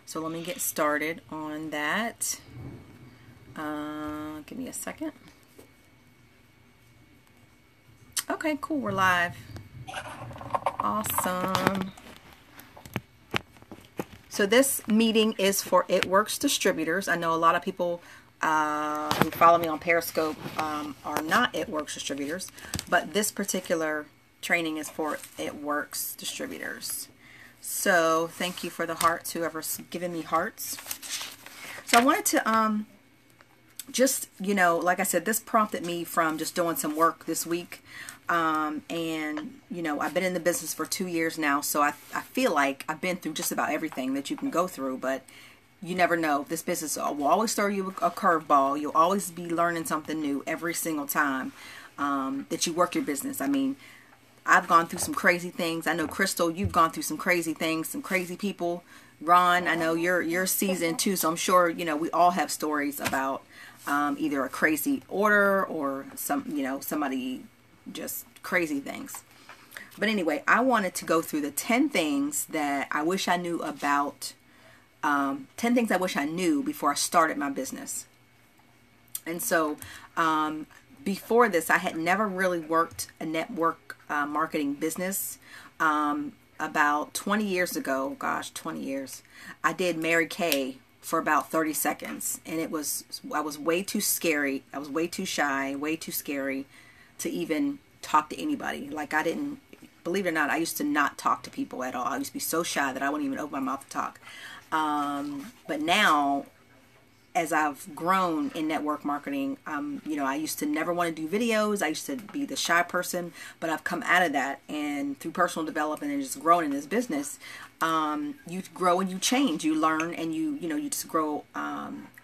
So let me get started on that. Give me a second. Okay, cool. We're live. Awesome. So this meeting is for It Works distributors. I know a lot of people who follow me on Periscope are not It Works distributors, but this particular training is for It Works distributors. So thank you for the hearts, whoever's given me hearts. So I wanted to just, like I said, this prompted me from just doing some work this week. And, I've been in the business for 2 years now, so I feel like I've been through just about everything that you can go through, but you never know. This business will always throw you a curveball. You'll always be learning something new every single time that you work your business. I mean, I've gone through some crazy things. I know, Crystal, you've gone through some crazy things, some crazy people. Ron, I know you're seasoned too, so I'm sure, we all have stories about either a crazy order or somebody just crazy things. But anyway, I wanted to go through the 10 things that I wish I knew about, 10 things I wish I knew before I started my business. And so before this, I had never really worked a network marketing business. About 20 years ago, gosh, 20 years, I did Mary Kay for about 30 seconds. And I was way too scary. I was way too shy, way too scary to even talk to anybody. Like, I didn't, believe it or not, I used to not talk to people at all. I used to be so shy that I wouldn't even open my mouth to talk. But now, as I've grown in network marketing, I used to never want to do videos. I used to be the shy person, but I've come out of that, and through personal development and just growing in this business, you grow and you change, you learn, and you just grow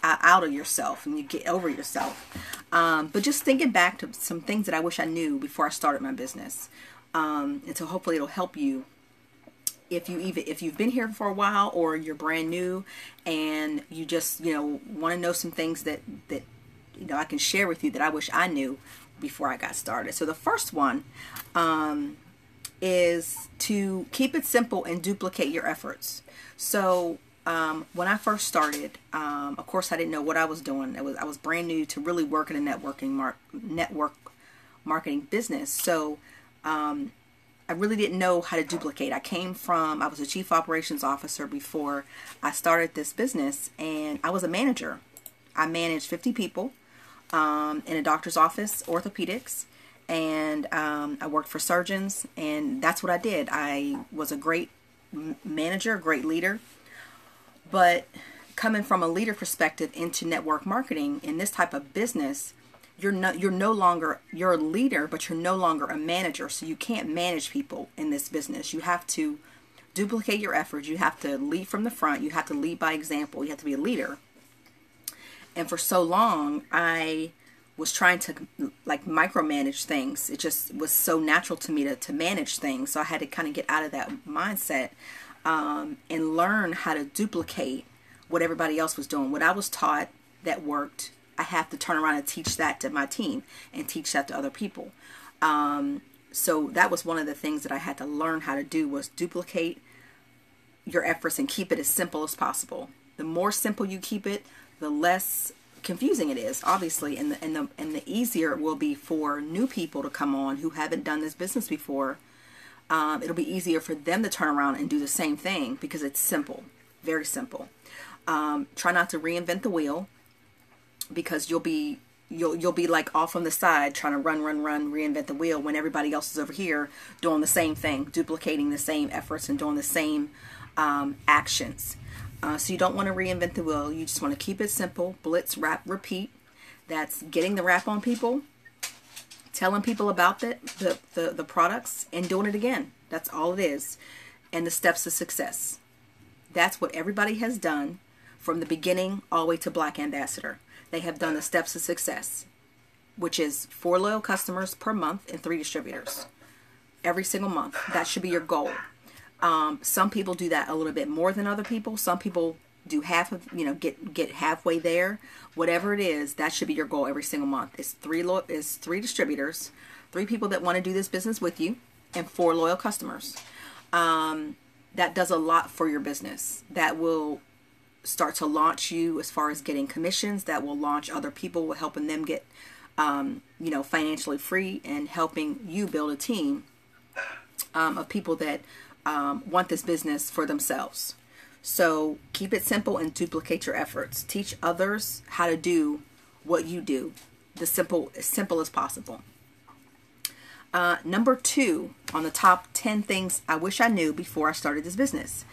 out of yourself, and you get over yourself. But just thinking back to some things that I wish I knew before I started my business, and so hopefully it'll help you. If you've been here for a while, or you're brand new and you just want to know some things that I can share with you that I wish I knew before I got started. So the first one is to keep it simple and duplicate your efforts. So when I first started, of course I didn't know what I was doing. I was brand new to really work in a network marketing business. So I really didn't know how to duplicate. I was a chief operations officer before I started this business, and I was a manager. I managed 50 people in a doctor's office, orthopedics, and I worked for surgeons, and that's what I did. I was a great manager, a great leader, but coming from a leader perspective into network marketing in this type of business, you're a leader, but you're no longer a manager. So you can't manage people in this business. You have to duplicate your efforts. You have to lead from the front. You have to lead by example. You have to be a leader. And for so long, I was trying to micromanage things. It just was so natural to me to manage things. So I had to kind of get out of that mindset and learn how to duplicate what everybody else was doing. What I was taught that worked, I have to turn around and teach that to my team and teach that to other people. So that was one of the things that I had to learn how to do, was duplicate your efforts and keep it as simple as possible. The more simple you keep it, the less confusing it is, obviously, and the easier it will be for new people to come on who haven't done this business before. It'll be easier for them to turn around and do the same thing because it's simple, very simple. Try not to reinvent the wheel, because you'll be like off on the side trying to run, reinvent the wheel when everybody else is over here doing the same thing, duplicating the same efforts and doing the same actions. So you don't want to reinvent the wheel. You just want to keep it simple. Blitz, wrap, repeat. That's getting the wrap on people, telling people about the products, and doing it again. That's all it is. And the steps to success. That's what everybody has done from the beginning all the way to Black Ambassador. They have done the steps to success, which is 4 loyal customers per month and 3 distributors every single month. That should be your goal. Some people do that a little bit more than other people. Some people do half of, get halfway there. Whatever it is, that should be your goal every single month. It's 3 distributors, 3 people that want to do this business with you, and 4 loyal customers. That does a lot for your business. That will start to launch you as far as getting commissions that will launch other people, helping them get, financially free, and helping you build a team of people that want this business for themselves. So keep it simple and duplicate your efforts. Teach others how to do what you do, as simple as possible. Number 2 on the top 10 things I wish I knew before I started this business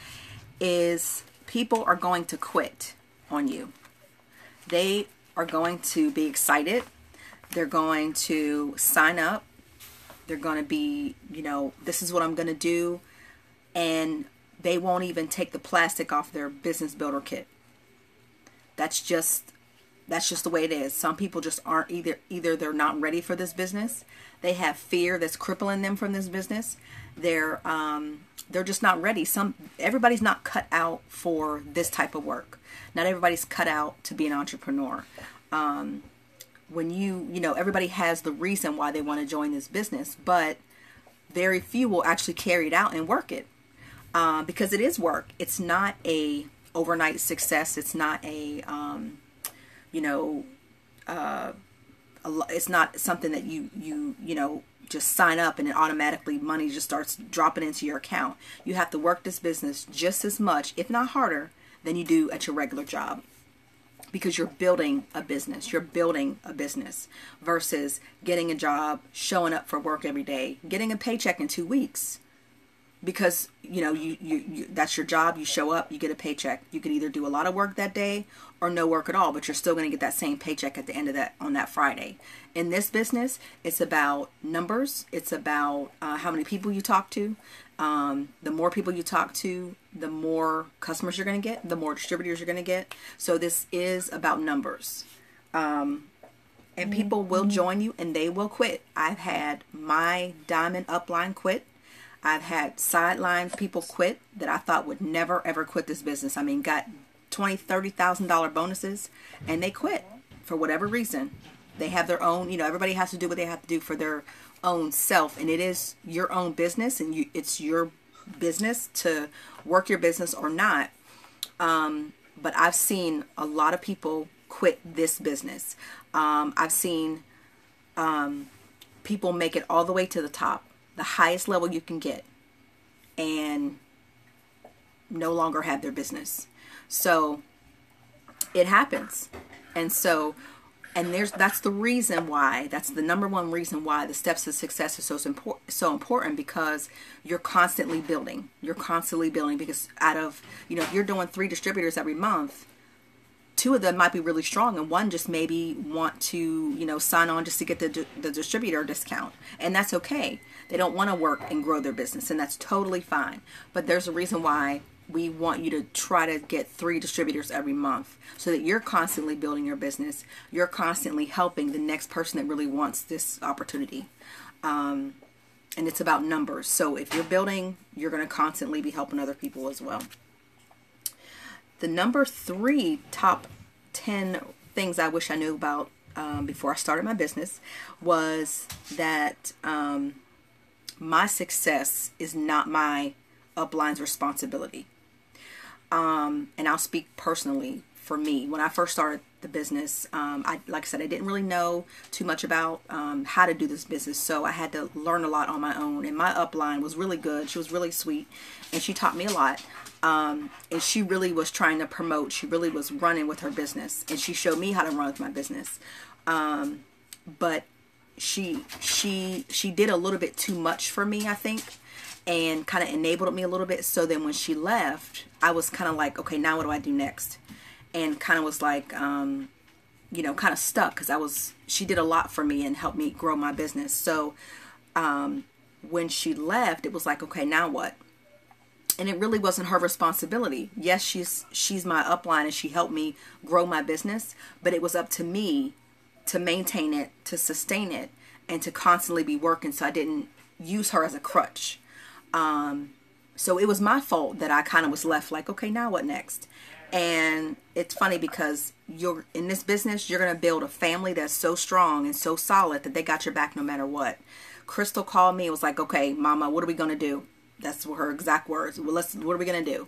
is people are going to quit on you. They are going to be excited. They're going to sign up. They're going to be, this is what I'm going to do. And they won't even take the plastic off their business builder kit. That's just the way it is. Some people just aren't either they're not ready for this business. They have fear that's crippling them from this business. They're just not ready. Everybody's not cut out for this type of work. Not everybody's cut out to be an entrepreneur. When everybody has the reason why they want to join this business, but very few will actually carry it out and work it. Because it is work. It's not a overnight success. It's not it's not something that you just sign up and it automatically money just starts dropping into your account. You have to work this business just as much, if not harder, than you do at your regular job. Because you're building a business. You're building a business versus getting a job, showing up for work every day, getting a paycheck in 2 weeks. Because, you that's your job. You show up, you get a paycheck. You can either do a lot of work that day or no work at all, but you're still going to get that same paycheck at the end of on that Friday. In this business, it's about numbers. It's about how many people you talk to. The more people you talk to, the more customers you're going to get, the more distributors you're going to get. So this is about numbers. And people will join you and they will quit. I've had my diamond upline quit. I've had sideline people quit that I thought would never ever quit this business. I mean, got $20,000, $30,000 bonuses and they quit for whatever reason. They have their own, everybody has to do what they have to do for their own self, and it is your own business, and it's your business to work your business or not. But I've seen a lot of people quit this business. I've seen people make it all the way to the top, the highest level you can get, and no longer have their business. So it happens. That's the reason why, that's the number one reason why the steps to success is so important, because you're constantly building. You're constantly building because if you're doing 3 distributors every month, 2 of them might be really strong and one just maybe want to, sign on just to get the distributor discount. And that's okay. They don't want to work and grow their business, and that's totally fine. But there's a reason why we want you to try to get 3 distributors every month so that you're constantly building your business. You're constantly helping the next person that really wants this opportunity. And it's about numbers. So if you're building, you're going to constantly be helping other people as well. The number 3 top 10 things I wish I knew about before I started my business was that my success is not my upline's responsibility. And I'll speak personally for me. When I first started the business, like I said, I didn't really know too much about how to do this business, so I had to learn a lot on my own. And my upline was really good. She was really sweet, and she taught me a lot. And she really was trying to promote. She really was running with her business, and she showed me how to run with my business. But she did a little bit too much for me, I think, and kind of enabled me a little bit. So then when she left, I was kind of like, okay, now what do I do next? And kind of was like, kind of stuck, because she did a lot for me and helped me grow my business. So when she left, it was like, okay, now what? And it really wasn't her responsibility. Yes, she's my upline and she helped me grow my business, but it was up to me to maintain it, to sustain it, and to constantly be working, so I didn't use her as a crutch. So it was my fault that I kind of was left like, okay, now what next? And it's funny because in this business, you're going to build a family that's so strong and so solid that they got your back no matter what. Crystal called me and was like, okay, Mama, what are we going to do? That's her exact words. Well, what are we going to do?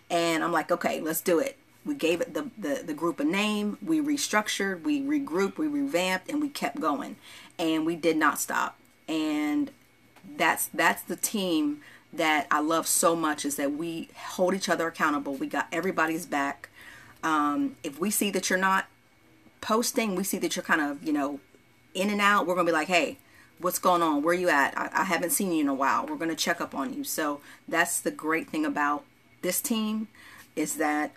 And I'm like, okay, let's do it. We gave it the group a name. We restructured, we regrouped, we revamped, and we kept going. And we did not stop. And that's the team that I love so much, is that we hold each other accountable. We got everybody's back. If we see that you're not posting, we see that you're kind of, in and out, we're going to be like, hey, what's going on? Where you at? I haven't seen you in a while. We're going to check up on you. So that's the great thing about this team, is that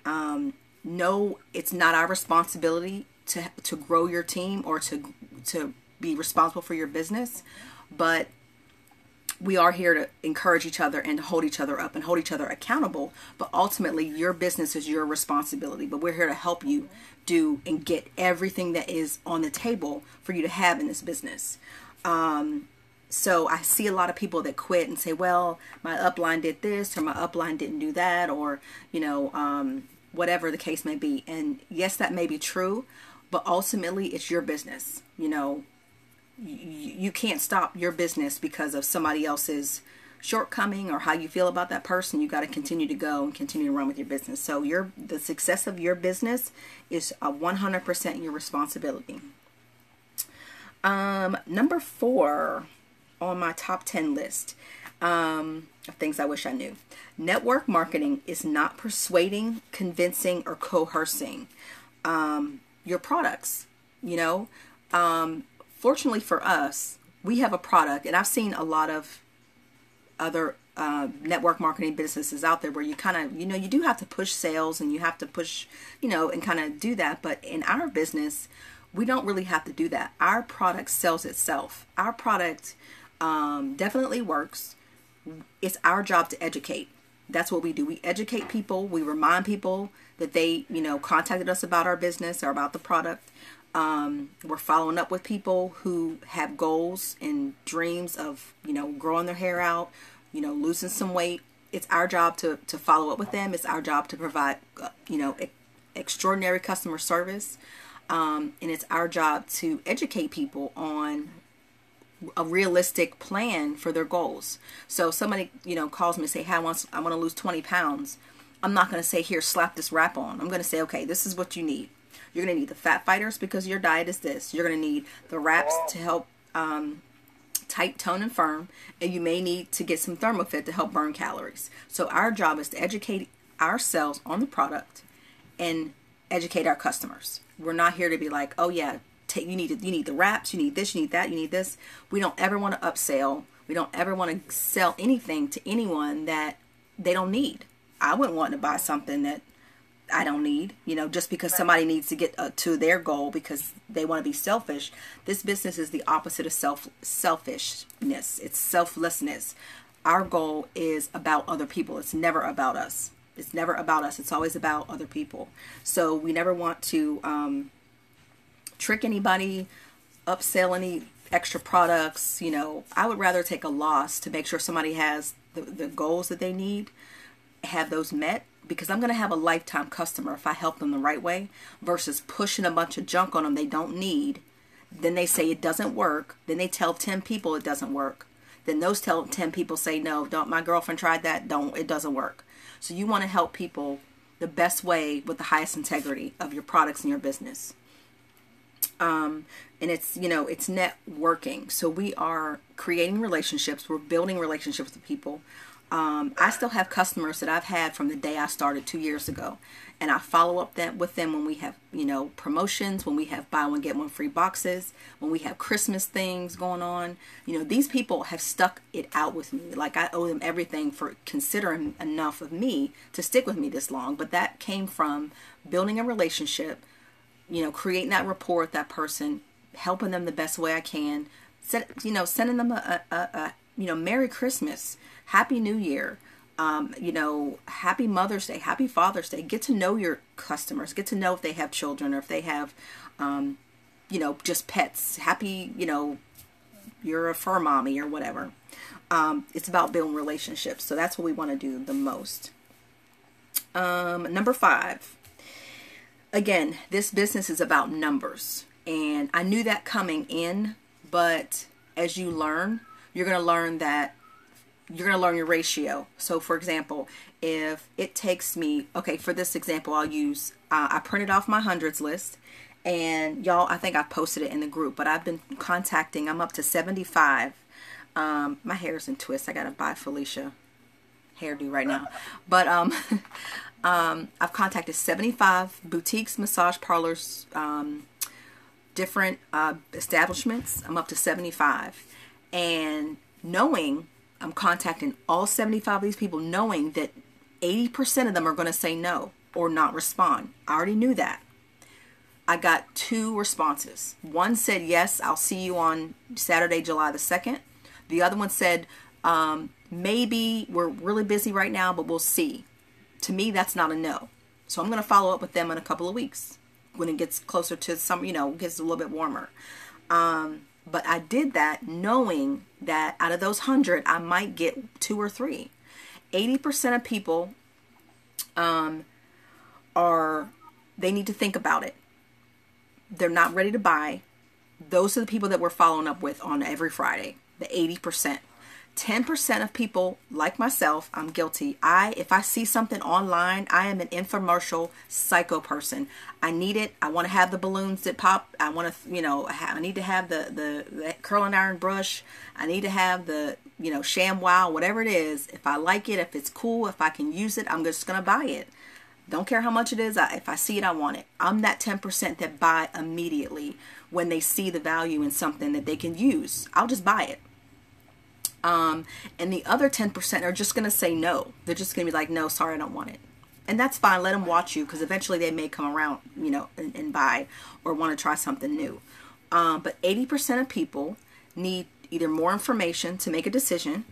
no, it's not our responsibility to grow your team or to be responsible for your business, but we are here to encourage each other and to hold each other up and hold each other accountable. But ultimately, your business is your responsibility. But we're here to help you do and get everything that is on the table for you to have in this business. So I see a lot of people that quit and say, well, my upline did this, or my upline didn't do that, or, whatever the case may be. And yes, that may be true, but ultimately it's your business. You can't stop your business because of somebody else's shortcoming or how you feel about that person. You got to continue to go and continue to run with your business. So the success of your business is 100% your responsibility. Number 4 on my top 10 list of things I wish I knew. Network marketing is not persuading, convincing, or coercing your products. Fortunately for us, we have a product, and I've seen a lot of other network marketing businesses out there where you kind of, you do have to push sales, and you have to push, and kind of do that. But in our business, we don't really have to do that. Our product sells itself. Our product definitely works. It's our job to educate. That's what we do. We educate people. We remind people that they, contacted us about our business or about the product. We're following up with people who have goals and dreams of, growing their hair out, losing some weight. It's our job to follow up with them. It's our job to provide, extraordinary customer service. And it's our job to educate people on a realistic plan for their goals. So somebody, calls me and say, hey, I want to lose 20 pounds. I'm not going to say, here, slap this wrap on. I'm going to say, okay, this is what you need. You're going to need the fat fighters because your diet is this. You're going to need the wraps to help tight, tone, and firm. And you may need to get some ThermoFit to help burn calories. So our job is to educate ourselves on the product and educate our customers. We're not here to be like, oh yeah, you need the wraps, you need this, you need that, you need this. We don't ever want to upsell. We don't ever want to sell anything to anyone that they don't need. I wouldn't want to buy something that I don't need, just because somebody needs to get to their goal because they want to be selfish. This business is the opposite of selfishness. It's selflessness. Our goal is about other people. It's never about us. It's never about us. It's always about other people. So we never want to trick anybody, upsell any extra products. I would rather take a loss to make sure somebody has the goals that they need, have those met, because I'm going to have a lifetime customer if I help them the right way, versus pushing a bunch of junk on them they don't need. Then they say it doesn't work. Then they tell 10 people it doesn't work. Then those 10 people say, no, don't. My girlfriend tried that. It doesn't work. So you want to help people the best way with the highest integrity of your products and your business. And it's, it's networking. So we are creating relationships. We're building relationships with people. I still have customers that I've had from the day I started 2 years ago. And I follow up with them when we have, promotions, when we have buy one, get one free boxes, when we have Christmas things going on. These people have stuck it out with me. Like, I owe them everything for considering enough of me to stick with me this long. But that came from building a relationship, creating that rapport with that person, helping them the best way I can, sending them a Merry Christmas, Happy New Year, Happy Mother's Day, Happy Father's Day. Get to know your customers. Get to know if they have children or if they have, just pets. Happy, you're a fur mommy or whatever. It's about building relationships. So that's what we want to do the most. Number 5. Again, this business is about numbers. And I knew that coming in, but as you learn, you're going to learn that you're going to learn your ratio. So for example, if it takes me, okay, for this example, I'll use, I printed off my hundreds list, and y'all, I think I posted it in the group, but I've been contacting, I'm up to 75. My hair's in twists. I got to buy Felicia hairdo right now. But I've contacted 75 boutiques, massage parlors, different establishments. I'm up to 75. And knowing, I'm contacting all 75 of these people, knowing that 80% of them are going to say no or not respond. I already knew that. I got 2 responses. One said, yes, I'll see you on Saturday, July the 2nd. The other one said, maybe we're really busy right now, but we'll see. To me, that's not a no. So I'm going to follow up with them in a couple of weeks when it gets closer to some, gets a little bit warmer. But I did that knowing that out of those 100, I might get 2 or 3. 80% of people they need to think about it. They're not ready to buy. Those are the people that we're following up with on every Friday, the 80%. 10% of people, like myself, I'm guilty. If I see something online, I am an infomercial psycho person. I need it. I want to have the balloons that pop. I want to, I need to have the curling iron brush. I need to have the, ShamWow, whatever it is. If I like it, if it's cool, if I can use it, I'm just going to buy it. Don't care how much it is. If I see it, I want it. I'm that 10% that buy immediately when they see the value in something that they can use. I'll just buy it. And the other 10% are just going to say no. They're just going to be like, no, sorry, I don't want it. And that's fine. Let them watch you, because eventually they may come around, and buy or want to try something new. But 80% of people need either more information to make a decision.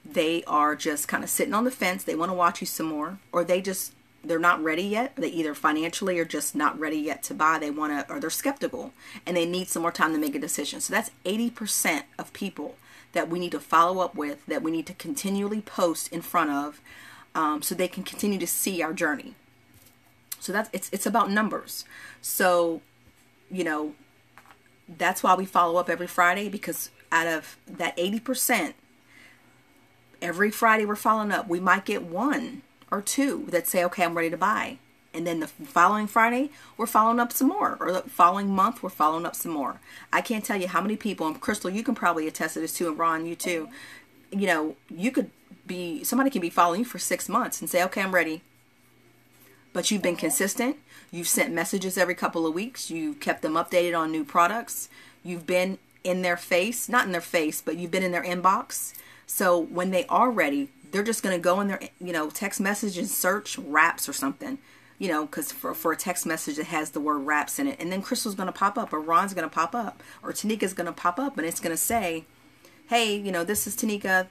They are just kind of sitting on the fence. They want to watch you some more, or they're not ready yet. They either financially are just not ready yet to buy. Or they're skeptical and they need some more time to make a decision. So that's 80% of people that we need to follow up with, that we need to continually post in front of, so they can continue to see our journey. So it's about numbers. So, that's why we follow up every Friday, because out of that 80%, every Friday we're following up. We might get 1 or 2 that say, okay, I'm ready to buy. And then the following Friday, we're following up some more. Or the following month, we're following up some more. I can't tell you how many people, and Crystal, you can probably attest to this too, and Ron, you too. Somebody can be following you for 6 months and say, okay, I'm ready. But you've been consistent. You've sent messages every couple of weeks. You've kept them updated on new products. You've been in their face, not in their face, but you've been in their inbox. So when they are ready, they're just going to go in their, text message and search wraps or something. Because for a text message that has the word wraps in it. And then Crystal's going to pop up, or Ron's going to pop up, or Tanika's going to pop up, and it's going to say, hey, this is Tanika.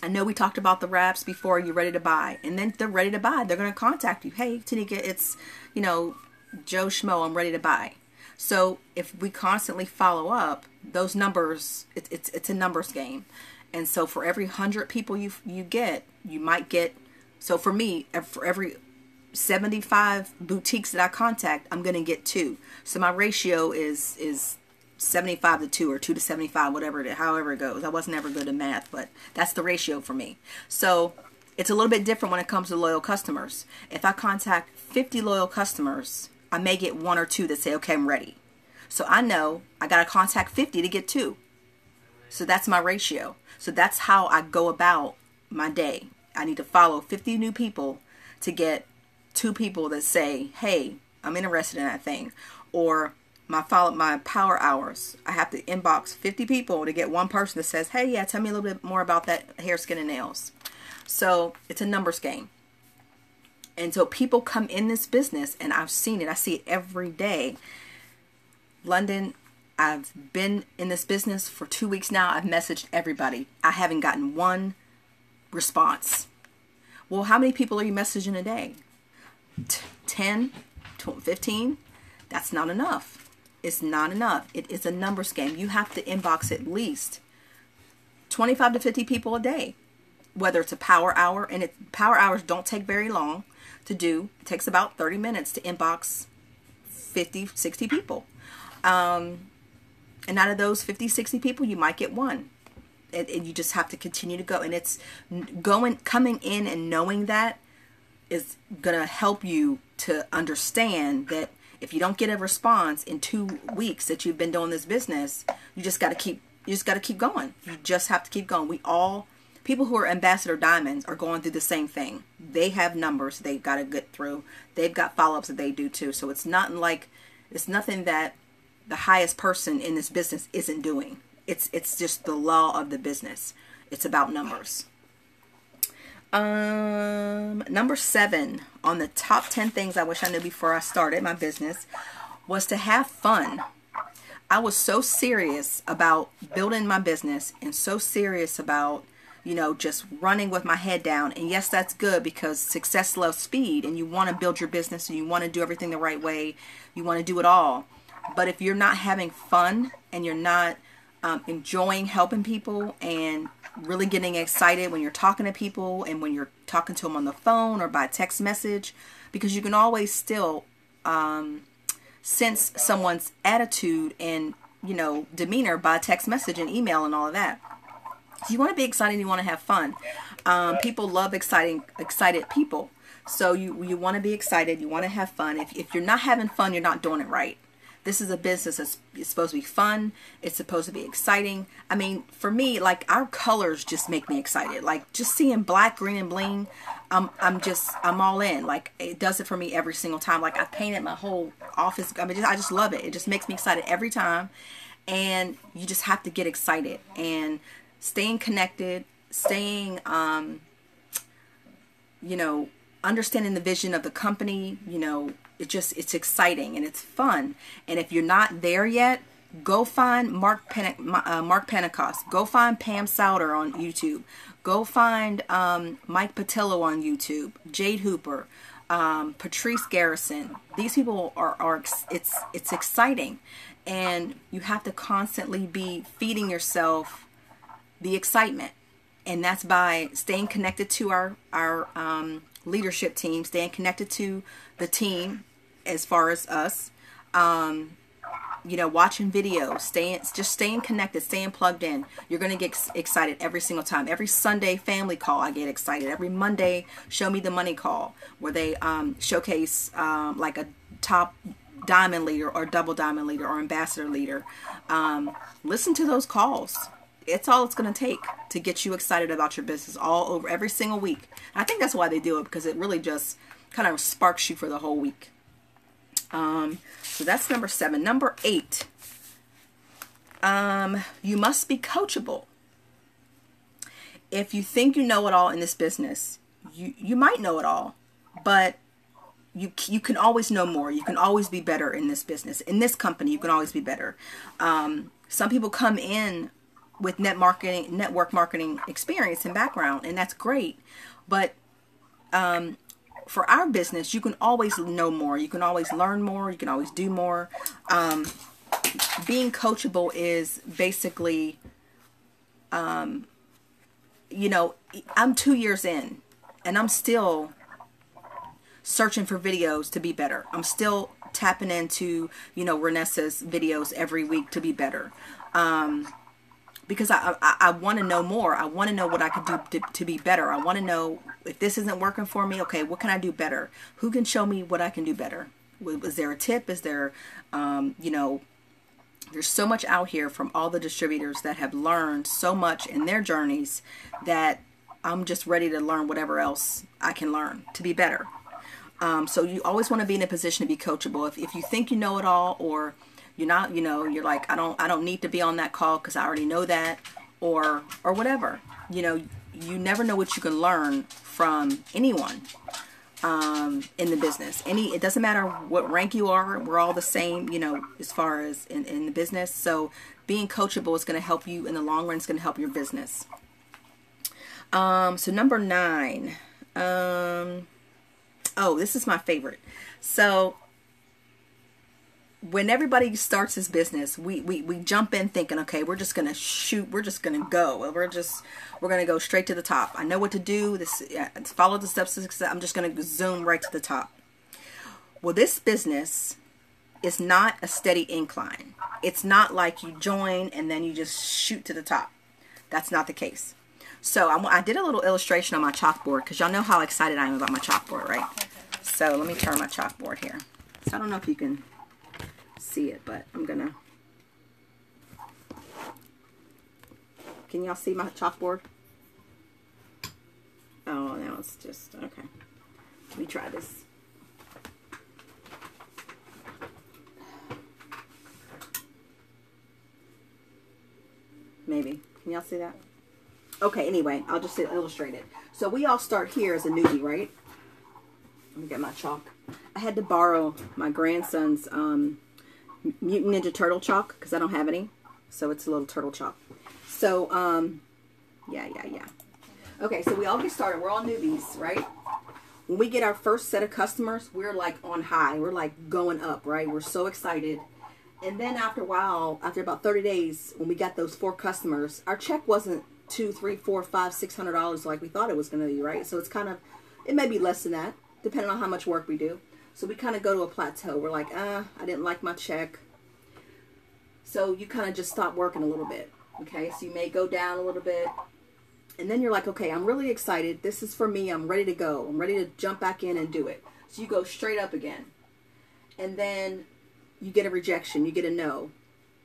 I know we talked about the wraps before. You're ready to buy. And then they're ready to buy. They're going to contact you. Hey, Tanika, it's, Joe Schmo, I'm ready to buy. So if we constantly follow up, those numbers, it's a numbers game. And so for every 100 people you get, you might get, so for me, for every 75 boutiques that I contact, I'm going to get 2. So my ratio is 75 to 2, or 2 to 75, whatever it is, however it goes. I wasn't ever good at math, but that's the ratio for me. So it's a little bit different when it comes to loyal customers. If I contact 50 loyal customers, I may get 1 or 2 that say, okay, I'm ready. So I know I got to contact 50 to get 2. So that's my ratio. So that's how I go about my day. I need to follow 50 new people to get 2 people that say, hey, I'm interested in that thing. Or my power hours, I have to inbox 50 people to get 1 person that says, hey, yeah, tell me a little bit more about that hair, skin, and nails. So it's a numbers game. And so people come in this business, and I've seen it. I see it every day. London, I've been in this business for 2 weeks now. I've messaged everybody. I haven't gotten 1 response. Well, how many people are you messaging a day? 10, 15? That's not enough. It's not enough. It is a numbers game. You have to inbox at least 25 to 50 people a day, whether it's a power hour. And power hours don't take very long to do. It takes about 30 minutes to inbox 50, 60 people. And out of those 50, 60 people, you might get 1. and you just have to continue to go. And it's coming in and knowing that is going to help you to understand that if you don't get a response in 2 weeks that you've been doing this business, you just got to keep going. You just have to keep going. People who are Ambassador Diamonds are going through the same thing. They have numbers they've got to get through. They've got follow-ups that they do too. So it's nothing that the highest person in this business isn't doing. It's just the law of the business. It's about numbers. Number 7 on the top 10 things I wish I knew before I started my business was to have fun. I was so serious about building my business and so serious about, just running with my head down. And yes, that's good because success loves speed, and you want to build your business and you want to do everything the right way. You want to do it all. But if you're not having fun and you're not enjoying helping people and really getting excited when you're talking to people and when you're talking to them on the phone or by text message, because you can always still sense someone's attitude and, demeanor by text message and email and all of that. So you want to be excited, you want to have fun. People love excited people. So you want to be excited, you want to have fun. If you're not having fun, you're not doing it right. This is a business that's supposed to be fun. It's supposed to be exciting. I mean, for me, like, our colors just make me excited. Like, just seeing black, green, and bling, I'm all in. Like, it does it for me every single time. Like, I painted my whole office. I mean, I just love it. It just makes me excited every time. And you just have to get excited and staying connected, staying, understanding the vision of the company, it's exciting and it's fun. And if you're not there yet, go find Mark Pentecost. Go find Pam Souter on YouTube. Go find Mike Patillo on YouTube. Jade Hooper, Patrice Garrison. These people it's exciting, and you have to constantly be feeding yourself the excitement, and that's by staying connected to our leadership team, staying connected to the team as far as us, watching videos, staying connected, staying plugged in. You're going to get excited every single time. Every Sunday family call, I get excited. Every Monday Show Me the Money call, where they showcase like a top diamond leader or double diamond leader or ambassador leader. Listen to those calls. It's all it's going to take to get you excited about your business all over every single week. I think that's why they do it, because it really just kind of sparks you for the whole week. So that's number 7. Number 8, you must be coachable. If you think you know it all in this business, you might know it all, but you can always know more. You can always be better in this business. In this company, you can always be better. Some people come in with network marketing experience and background, and that's great. But for our business, you can always know more. You can always learn more. You can always do more. Being coachable is basically, I'm 2 years in, and I'm still searching for videos to be better. I'm still tapping into, Renessa's videos every week to be better. Because I want to know more. I want to know what I could do to be better. I want to know if this isn't working for me, okay, what can I do better? Who can show me what I can do better? Is there a tip? Is there, there's so much out here from all the distributors that have learned so much in their journeys that I'm just ready to learn whatever else I can learn to be better. So you always want to be in a position to be coachable. If you think you know it all, or you're not, you're like, I don't need to be on that call because I already know that, or whatever. You never know what you can learn from anyone in the business. It doesn't matter what rank you are. We're all the same, as far as in the business. So being coachable is going to help you in the long run. It's going to help your business. So number 9. This is my favorite. So when everybody starts this business, we jump in thinking, okay, we're just gonna shoot, we're just gonna go, we're gonna go straight to the top. I know what to do. Follow the steps to success. I'm just gonna zoom right to the top. Well, this business is not a steady incline. It's not like you join and then you just shoot to the top. That's not the case. So I did a little illustration on my chalkboard because y'all know how excited I am about my chalkboard, right? So let me turn my chalkboard here. So I don't know if you can see it, but I'm gonna. Can y'all see my chalkboard? Oh, now it's just, okay. Let me try this. Maybe. Can y'all see that? Okay, anyway, I'll just illustrate it. So we all start here as a newbie, right? Let me get my chalk. I had to borrow my grandson's Mutant Ninja Turtle chalk because I don't have any. So it's a little turtle chalk. So, yeah. Okay, so we all get started. We're all newbies, right? When we get our first set of customers, we're like on high. We're like going up, right? We're so excited. And then after a while, after about 30 days, when we got those 4 customers, our check wasn't $200, $300, $400, $500, $600 like we thought it was going to be, right? So it's kind of, it may be less than that, depending on how much work we do. So we kind of go to a plateau. We're like, I didn't like my check. So you kind of just stop working a little bit. Okay, so you may go down a little bit. And then you're like, okay, I'm really excited. This is for me. I'm ready to go. I'm ready to jump back in and do it. So you go straight up again. And then you get a rejection. You get a no.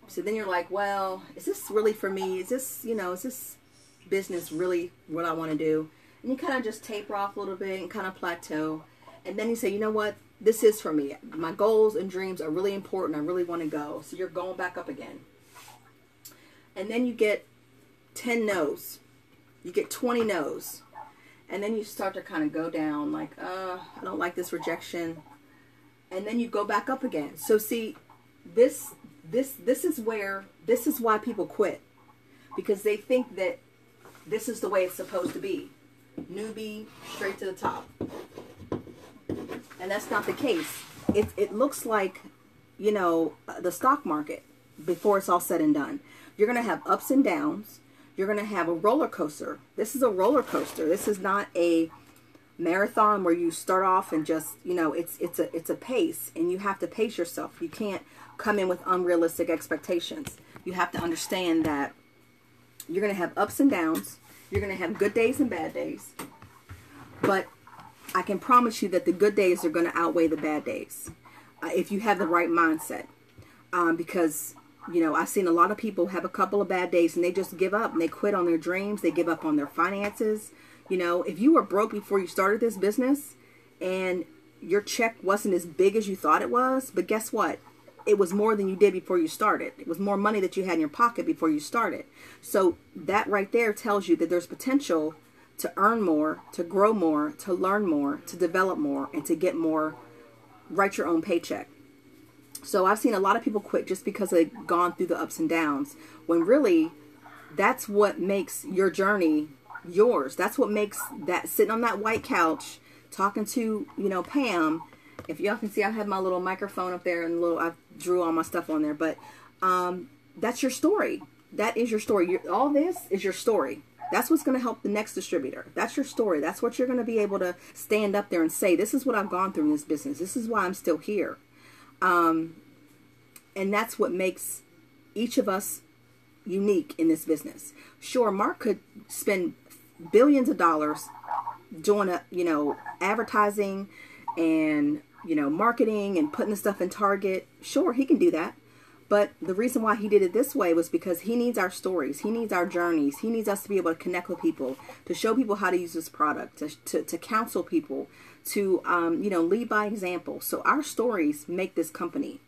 So then you're like, well, is this really for me? Is this, is this business really what I want to do? And you kind of just taper off a little bit and kind of plateau. And then you say, you know what? This is for me. My goals and dreams are really important. I really want to go. So you're going back up again. And then you get 10 no's. You get 20 no's. And then you start to kind of go down like, I don't like this rejection. And then you go back up again. So see, this is why people quit. Because they think that this is the way it's supposed to be. Newbie, straight to the top. And that's not the case. It looks like, the stock market before it's all said and done. You're going to have ups and downs. You're going to have a roller coaster. This is a roller coaster. This is not a marathon where you start off and just, it's a pace, and you have to pace yourself. You can't come in with unrealistic expectations. You have to understand that you're going to have ups and downs. You're going to have good days and bad days. But I can promise you that the good days are going to outweigh the bad days if you have the right mindset. Because I've seen a lot of people have a couple of bad days and they just give up and they quit on their dreams. They give up on their finances. If you were broke before you started this business and your check wasn't as big as you thought it was, but guess what? It was more than you did before you started. It was more money that you had in your pocket before you started. So that right there tells you that there's potential to earn more, to grow more, to learn more, to develop more, and to get more, write your own paycheck. So I've seen a lot of people quit just because they've gone through the ups and downs, when really that's what makes your journey yours. That's what makes that sitting on that white couch talking to, Pam. If y'all can see, I have my little microphone up there and I drew all my stuff on there, but that's your story. That is your story. All this is your story. That's what's going to help the next distributor. That's your story. That's what you're going to be able to stand up there and say, this is what I've gone through in this business. This is why I'm still here. And that's what makes each of us unique in this business. Sure, Mark could spend billions of dollars doing advertising and, marketing and putting the stuff in Target. Sure, he can do that. But the reason why he did it this way was because he needs our stories. He needs our journeys. He needs us to be able to connect with people, to show people how to use this product, to counsel people, to, lead by example. So our stories make this company.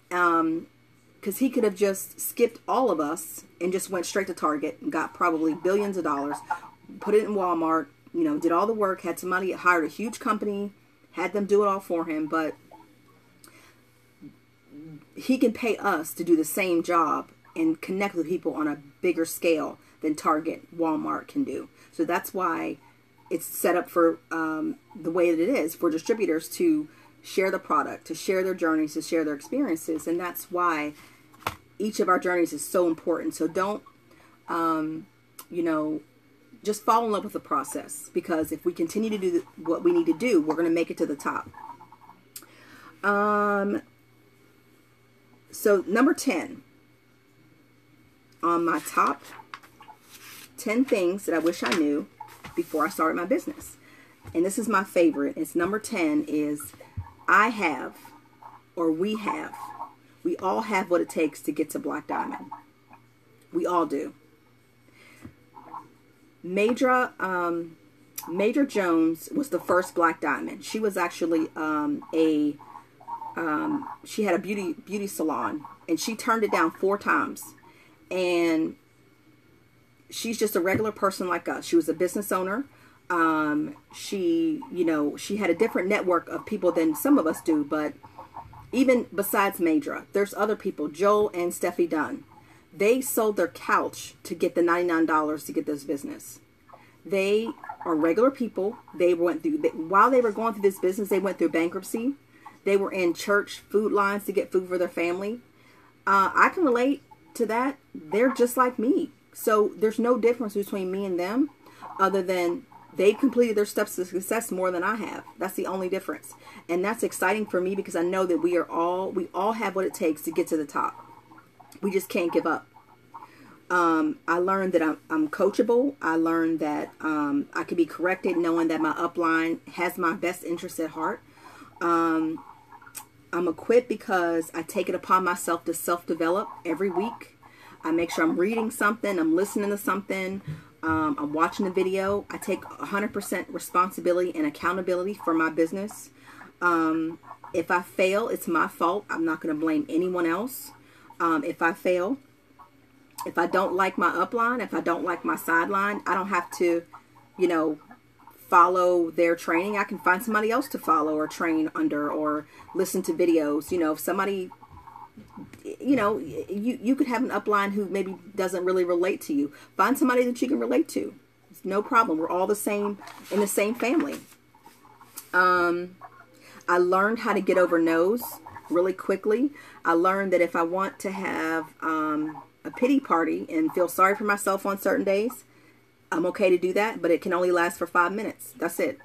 Because he could have just skipped all of us and just went straight to Target and got probably billions of dollars, put it in Walmart, did all the work, had somebody, hired a huge company, had them do it all for him. But he can pay us to do the same job and connect with people on a bigger scale than Target, Walmart can do. So that's why it's set up for the way that it is, for distributors to share the product, to share their journeys, to share their experiences. And that's why each of our journeys is so important. So don't, just fall in love with the process, because if we continue to do what we need to do, we're going to make it to the top. So number 10 on my top 10 things that I wish I knew before I started my business. And this is my favorite. It's number 10 is I have, or we all have what it takes to get to Black Diamond. We all do. Major Jones was the first Black Diamond. She was actually she had a beauty salon, and she turned it down 4 times. And she's just a regular person like us. She was a business owner. She had a different network of people than some of us do, but even besides Madra, there's other people, Joel and Steffi Dunn. They sold their couch to get the $99 to get this business. They are regular people. They went through, while they were going through this business, they went through bankruptcy. They were in church food lines to get food for their family. I can relate to that. They're just like me. So there's no difference between me and them other than they've completed their steps to success more than I have. That's the only difference. And that's exciting for me because I know that we all have what it takes to get to the top. We just can't give up. I learned that I'm coachable. I learned that I can be corrected knowing that my upline has my best interest at heart. I'm equipped because I take it upon myself to self-develop every week. I make sure I'm reading something, I'm listening to something, I'm watching a video. I take 100% responsibility and accountability for my business. If I fail, it's my fault. I'm not going to blame anyone else. If I fail, if I don't like my upline, if I don't like my sideline, I don't have to, follow their training. I can find somebody else to follow or train under or listen to videos. If somebody, you could have an upline who maybe doesn't really relate to you. Find somebody that you can relate to. It's no problem. We're all the same in the same family. I learned how to get over no's really quickly. I learned that if I want to have a pity party and feel sorry for myself on certain days, I'm okay to do that, but it can only last for 5 minutes. That's it.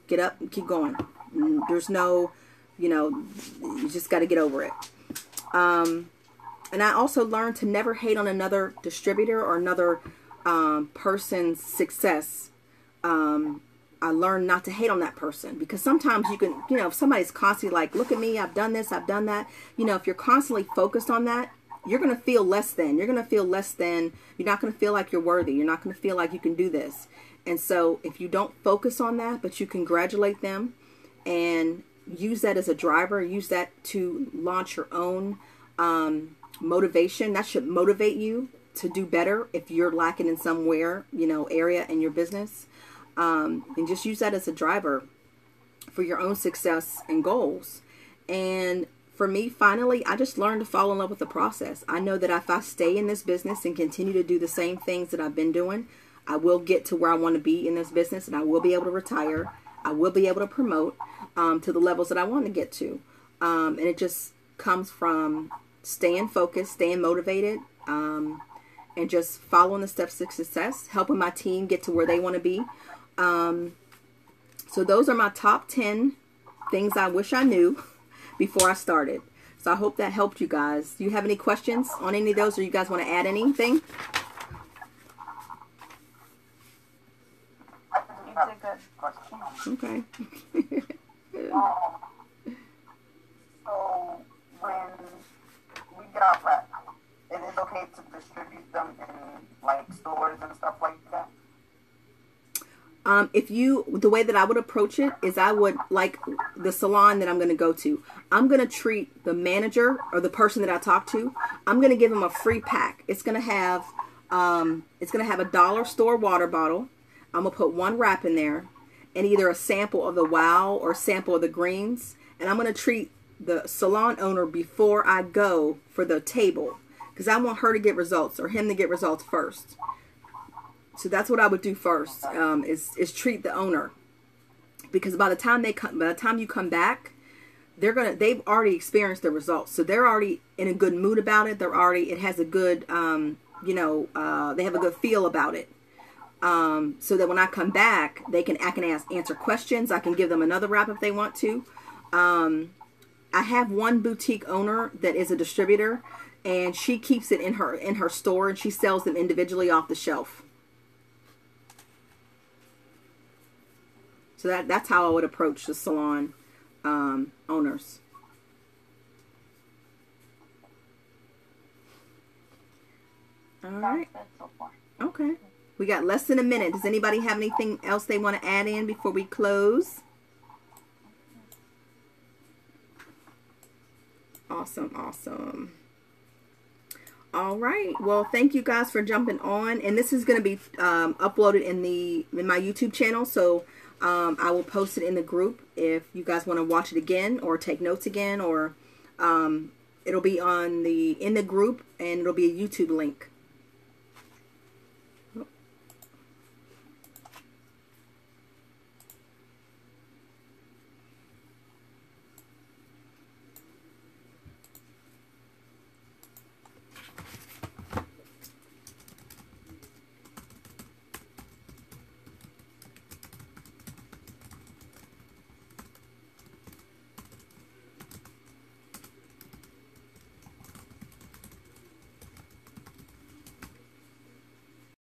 Get up and keep going. There's no, you just got to get over it. And I also learned to never hate on another distributor or another person's success. I learned not to hate on that person because sometimes you can, if somebody's constantly like, look at me, I've done this, I've done that. If you're constantly focused on that, you're going to feel less than. You're going to feel less than. You're not going to feel like you're worthy. You're not going to feel like you can do this. And so if you don't focus on that, but you congratulate them and use that as a driver, use that to launch your own motivation, that should motivate you to do better if you're lacking in somewhere, area in your business. And just use that as a driver for your own success and goals. And for me, finally, I just learned to fall in love with the process. I know that if I stay in this business and continue to do the same things that I've been doing, I will get to where I want to be in this business, and I will be able to retire. I will be able to promote to the levels that I want to get to. And it just comes from staying focused, staying motivated, and just following the steps to success, helping my team get to where they want to be. So those are my top 10 things I wish I knew before I started. So I hope that helped you guys. Do you have any questions on any of those, or you guys want to add anything? It's a good question. Okay. So when we get our rep, it is okay to distribute them in stores and stuff like that? The way that I would approach it is I would, like the salon that I'm going to go to, I'm going to treat the manager or the person that I talk to, I'm going to give them a free pack. It's going to have a dollar store water bottle. I'm going to put 1 wrap in there and either a sample of the Wow or a sample of the greens. And I'm going to treat the salon owner before I go for the table because I want her to get results or him to get results first. So that's what I would do first, is treat the owner, because by the time you come back, they've already experienced the results, so they're already in a good mood about it. It has a good, they have a good feel about it, so that when I come back, I can answer questions. I can give them another wrap if they want to. I have one boutique owner that is a distributor, and she keeps it in her store, and she sells them individually off the shelf. So that's how I would approach the salon owners. All right. Okay. We got less than a minute. Does anybody have anything else they want to add in before we close? Awesome, awesome. All right. Well, thank you guys for jumping on. And this is going to be uploaded in my YouTube channel. So I will post it in the group if you guys want to watch it again or take notes again, or it'll be in the group, and it'll be a YouTube link.